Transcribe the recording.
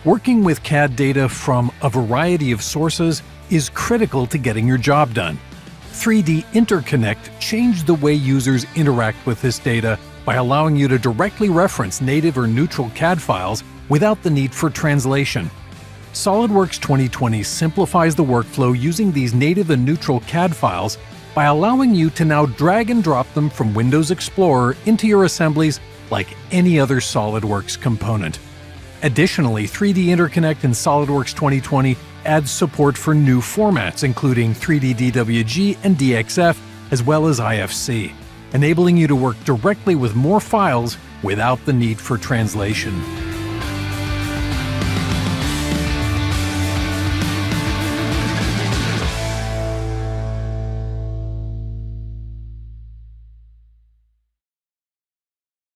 Working with CAD data from a variety of sources is critical to getting your job done. 3D Interconnect changed the way users interact with this data by allowing you to directly reference native or neutral CAD files without the need for translation. SOLIDWORKS 2020 simplifies the workflow using these native and neutral CAD files by allowing you to now drag and drop them from Windows Explorer into your assemblies like any other SOLIDWORKS component. Additionally, 3D Interconnect in SOLIDWORKS 2020 adds support for new formats including 3D DWG and DXF as well as IFC, enabling you to work directly with more files without the need for translation.